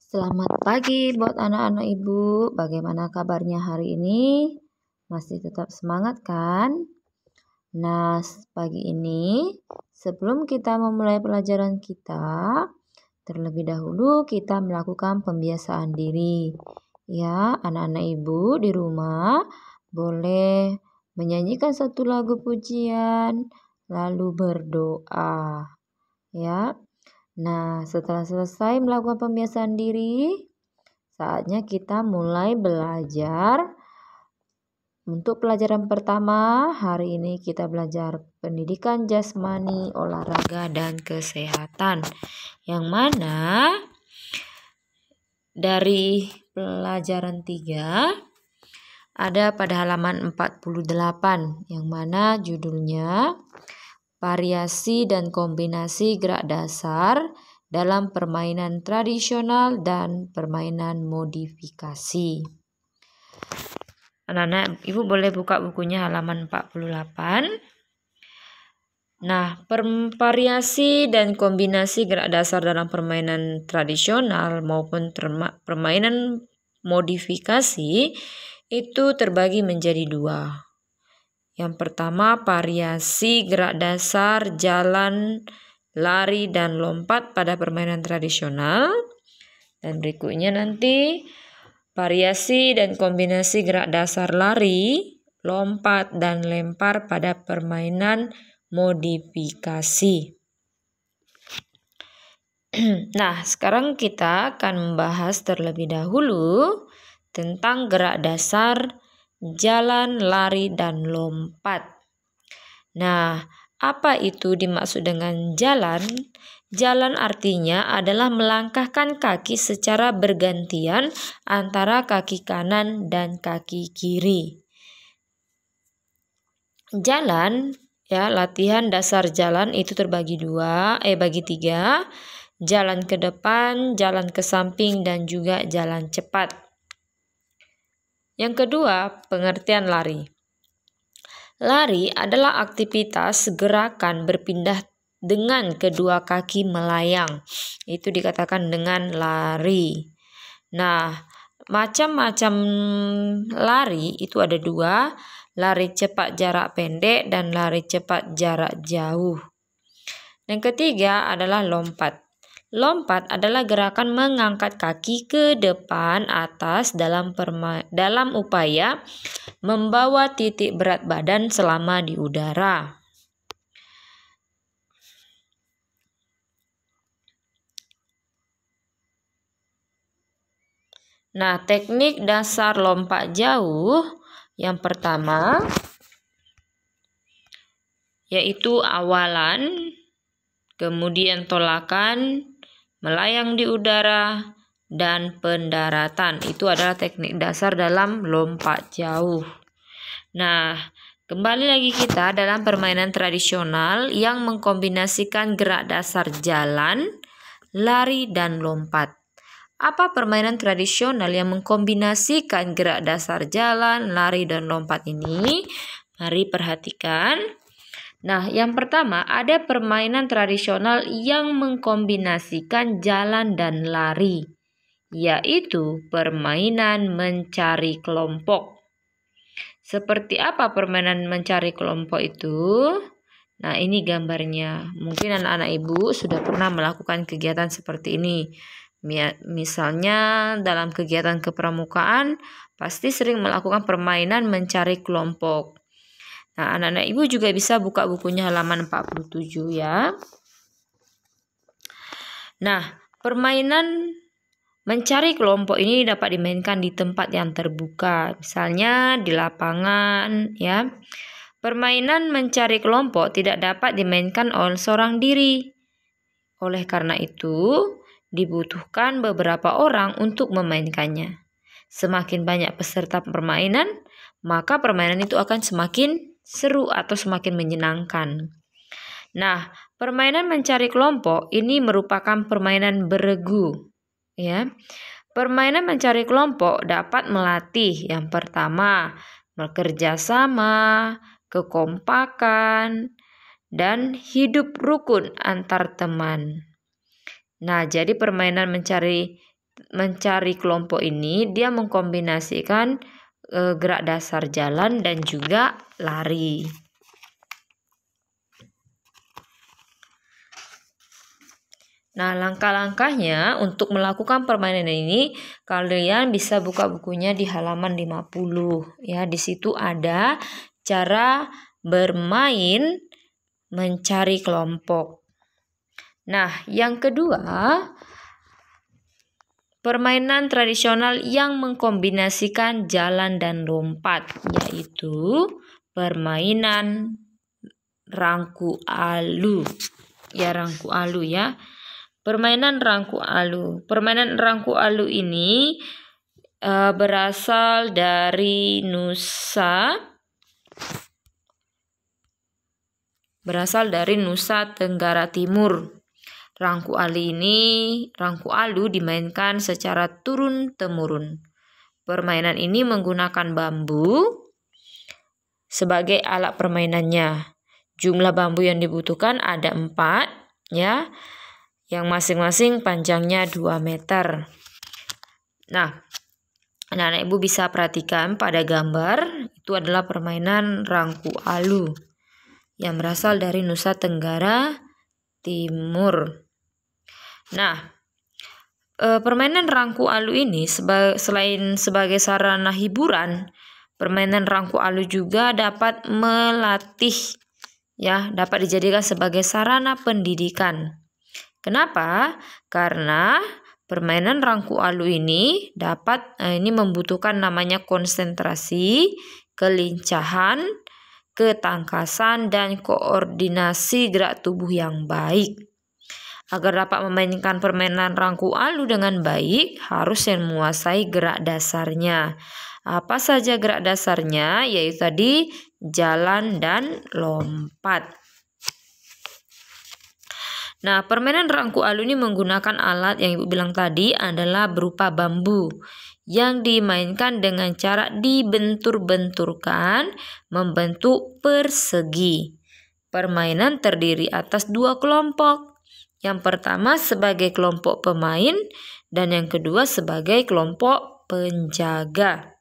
Selamat pagi buat anak-anak ibu. Bagaimana kabarnya hari ini? Masih tetap semangat kan? Nah, pagi ini sebelum kita memulai pelajaran kita, terlebih dahulu kita melakukan pembiasaan diri. Ya, anak-anak ibu di rumah boleh menyanyikan satu lagu pujian, lalu berdoa. Ya. Nah, setelah selesai melakukan pembiasaan diri, saatnya kita mulai belajar. Untuk pelajaran pertama, hari ini kita belajar pendidikan jasmani, olahraga, dan kesehatan. Yang mana dari pelajaran 3 ada pada halaman 48, yang mana judulnya variasi dan kombinasi gerak dasar dalam permainan tradisional dan permainan modifikasi. Anak-anak, ibu boleh buka bukunya halaman 48. Nah, variasi dan kombinasi gerak dasar dalam permainan tradisional maupun permainan modifikasi itu terbagi menjadi 2. Yang pertama, variasi gerak dasar, jalan, lari, dan lompat pada permainan tradisional. Dan berikutnya nanti, variasi dan kombinasi gerak dasar lari, lompat, dan lempar pada permainan modifikasi. Nah, sekarang kita akan membahas terlebih dahulu tentang gerak dasar, jalan, lari, dan lompat. Nah, apa itu dimaksud dengan jalan? Jalan artinya adalah melangkahkan kaki secara bergantian antara kaki kanan dan kaki kiri. Jalan, ya, latihan dasar jalan itu terbagi bagi 3. Jalan ke depan, jalan ke samping, dan juga jalan cepat. Yang kedua, pengertian lari. Lari adalah aktivitas gerakan berpindah dengan kedua kaki melayang. Itu dikatakan dengan lari. Nah, macam-macam lari itu ada 2. Lari cepat jarak pendek dan lari cepat jarak jauh. Yang ketiga adalah lompat. Lompat adalah gerakan mengangkat kaki ke depan atas dalam upaya membawa titik berat badan selama di udara. Nah, teknik dasar lompat jauh yang pertama yaitu awalan, kemudian tolakan, melayang di udara, dan pendaratan. Itu adalah teknik dasar dalam lompat jauh. Nah, kembali lagi kita dalam permainan tradisional yang mengkombinasikan gerak dasar jalan, lari, dan lompat. Apa permainan tradisional yang mengkombinasikan gerak dasar jalan, lari, dan lompat ini? Mari perhatikan. Nah, yang pertama ada permainan tradisional yang mengkombinasikan jalan dan lari, yaitu permainan mencari kelompok. Seperti apa permainan mencari kelompok itu? Nah, ini gambarnya. Mungkin anak-anak ibu sudah pernah melakukan kegiatan seperti ini. Misalnya dalam kegiatan kepramukaan pasti sering melakukan permainan mencari kelompok. Nah, anak-anak ibu juga bisa buka bukunya halaman 47 ya. Nah, permainan mencari kelompok ini dapat dimainkan di tempat yang terbuka, misalnya di lapangan ya. Permainan mencari kelompok tidak dapat dimainkan oleh seorang diri. Oleh karena itu, dibutuhkan beberapa orang untuk memainkannya. Semakin banyak peserta permainan, maka permainan itu akan semakin seru atau semakin menyenangkan. Nah, permainan mencari kelompok ini merupakan permainan beregu, ya. Permainan mencari kelompok dapat melatih yang pertama bekerja sama, kekompakan, dan hidup rukun antar teman. Nah, jadi permainan mencari mencari kelompok ini dia mengkombinasikan gerak dasar jalan dan juga lari. Nah, langkah-langkahnya untuk melakukan permainan ini kalian bisa buka bukunya di halaman 50 ya. Di situ ada cara bermain mencari kelompok. Nah, yang kedua, permainan tradisional yang mengkombinasikan jalan dan lompat, yaitu permainan rangku alu. Ya, rangku alu ya. Permainan rangku alu. Permainan rangku alu ini berasal dari Nusa Tenggara Timur. Rangku alu dimainkan secara turun-temurun. Permainan ini menggunakan bambu sebagai alat permainannya. Jumlah bambu yang dibutuhkan ada 4 ya, yang masing-masing panjangnya 2 meter. Nah, anak-anak ibu bisa perhatikan pada gambar, itu adalah permainan rangku alu yang berasal dari Nusa Tenggara Timur. Nah, permainan rangku alu ini selain sebagai sarana hiburan, permainan rangku alu juga dapat melatih ya, dapat dijadikan sebagai sarana pendidikan. Kenapa? Karena permainan rangku alu ini membutuhkan namanya konsentrasi, kelincahan, ketangkasan, dan koordinasi gerak tubuh yang baik. Agar dapat memainkan permainan rangku alu dengan baik, harus menguasai gerak dasarnya. Apa saja gerak dasarnya? Yaitu tadi jalan dan lompat. Nah, permainan rangku alu ini menggunakan alat yang ibu bilang tadi adalah berupa bambu yang dimainkan dengan cara dibentur-benturkan membentuk persegi. Permainan terdiri atas 2 kelompok. Yang pertama sebagai kelompok pemain dan yang kedua sebagai kelompok penjaga.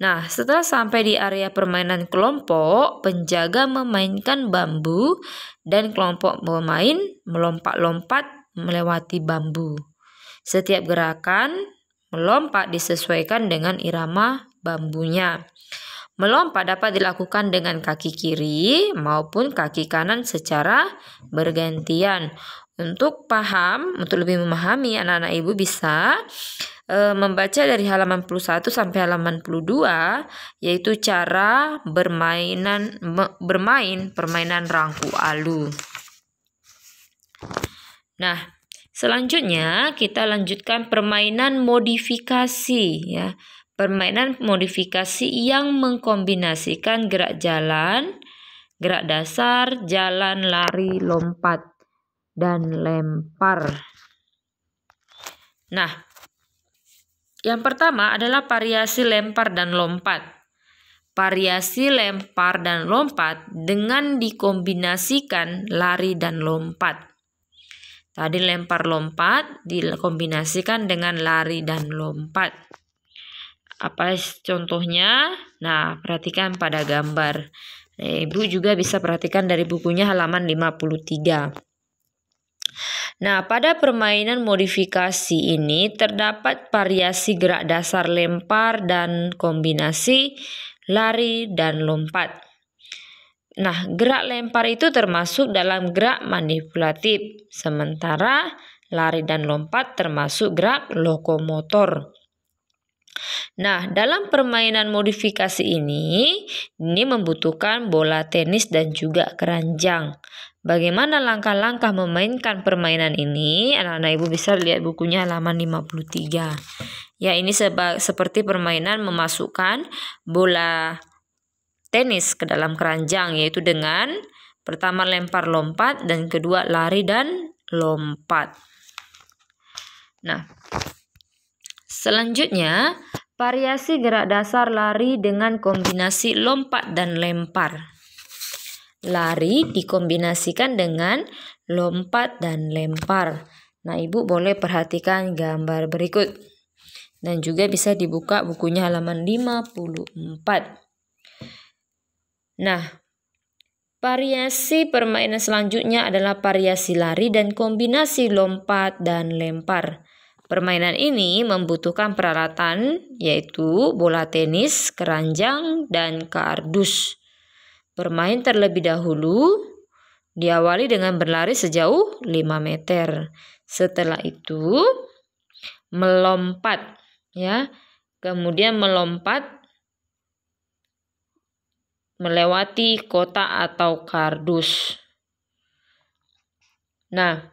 Nah, setelah sampai di area permainan kelompok, penjaga memainkan bambu dan kelompok pemain melompat-lompat melewati bambu. Setiap gerakan melompat disesuaikan dengan irama bambunya. Melompat dapat dilakukan dengan kaki kiri maupun kaki kanan secara bergantian. Untuk lebih memahami, anak-anak ibu bisa membaca dari halaman 21 sampai halaman 22, yaitu cara bermain permainan rangku alu. Nah, selanjutnya kita lanjutkan permainan modifikasi ya. Permainan modifikasi yang mengkombinasikan gerak jalan, gerak dasar, jalan, lari, lompat, dan lempar. Nah, yang pertama adalah variasi lempar dan lompat. Variasi lempar dan lompat dengan dikombinasikan lari dan lompat. Tadi lempar lompat dikombinasikan dengan lari dan lompat. Apa contohnya? Nah, perhatikan pada gambar. Ibu juga bisa perhatikan dari bukunya halaman 53. Nah, pada permainan modifikasi ini terdapat variasi gerak dasar lempar dan kombinasi lari dan lompat. Nah, gerak lempar itu termasuk dalam gerak manipulatif, sementara lari dan lompat termasuk gerak lokomotor. Nah, dalam permainan modifikasi ini membutuhkan bola tenis dan juga keranjang. Bagaimana langkah-langkah memainkan permainan ini? Anak-anak ibu bisa lihat bukunya halaman 53. Ya, ini seperti permainan memasukkan bola tenis ke dalam keranjang, yaitu dengan pertama lempar lompat dan kedua lari dan lompat. Nah, selanjutnya variasi gerak dasar lari dengan kombinasi lompat dan lempar. Lari dikombinasikan dengan lompat dan lempar. Nah, Ibu boleh perhatikan gambar berikut. Dan juga bisa dibuka bukunya halaman 54. Nah, variasi permainan selanjutnya adalah variasi lari dan kombinasi lompat dan lempar. Permainan ini membutuhkan peralatan yaitu bola tenis, keranjang, dan kardus. Bermain terlebih dahulu diawali dengan berlari sejauh 5 meter. Setelah itu melompat, ya. Kemudian melompat melewati kotak atau kardus. Nah,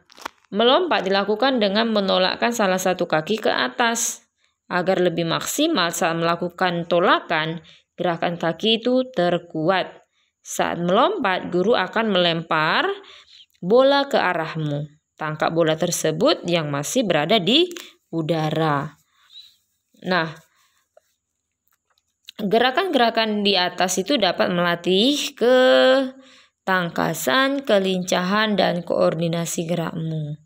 melompat dilakukan dengan menolakkan salah satu kaki ke atas. Agar lebih maksimal saat melakukan tolakan, gerakan kaki itu terkuat. Saat melompat, guru akan melempar bola ke arahmu. Tangkap bola tersebut yang masih berada di udara. Nah, gerakan-gerakan di atas itu dapat melatih ketangkasan, kelincahan, dan koordinasi gerakmu.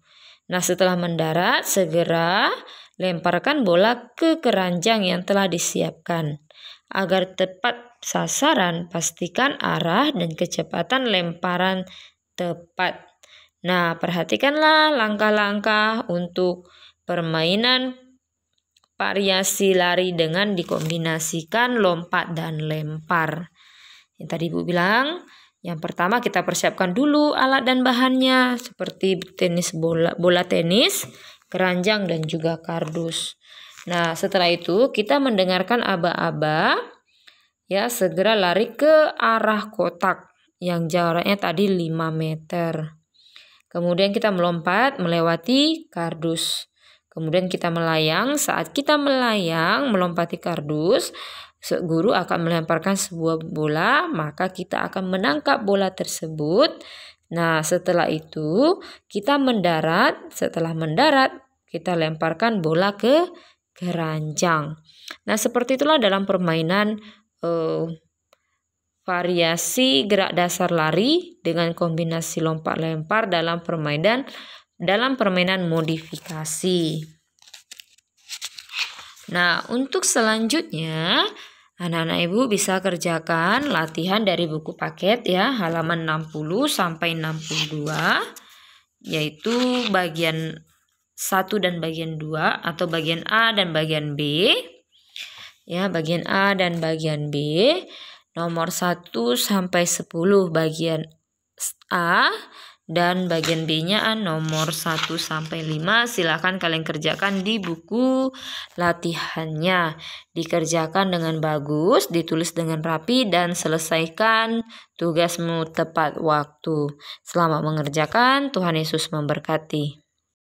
Nah, setelah mendarat, segera lemparkan bola ke keranjang yang telah disiapkan. Agar tepat sasaran, pastikan arah dan kecepatan lemparan tepat. Nah, perhatikanlah langkah-langkah untuk permainan variasi lari dengan dikombinasikan lompat dan lempar. Yang tadi Ibu bilang, yang pertama kita persiapkan dulu alat dan bahannya seperti bola tenis, keranjang, dan juga kardus. Nah, setelah itu kita mendengarkan aba-aba, ya, segera lari ke arah kotak yang jaraknya tadi 5 meter. Kemudian kita melompat melewati kardus. Kemudian kita melayang. Saat kita melayang melompati kardus, guru akan melemparkan sebuah bola, maka kita akan menangkap bola tersebut. Nah, setelah itu kita mendarat. Setelah mendarat, kita lemparkan bola ke keranjang. Nah, seperti itulah dalam permainan variasi gerak dasar lari dengan kombinasi lompat lempar dalam permainan modifikasi. Nah, untuk selanjutnya anak-anak Ibu bisa kerjakan latihan dari buku paket ya, halaman 60 sampai 62, yaitu bagian 1 dan bagian 2 atau bagian A dan bagian B. Ya, bagian A dan bagian B. Nomor 1 sampai 10 bagian A dan bagian B-nya nomor 1 sampai 5. Silakan kalian kerjakan di buku latihannya. Dikerjakan dengan bagus, ditulis dengan rapi, dan selesaikan tugasmu tepat waktu. Selamat mengerjakan, Tuhan Yesus memberkati.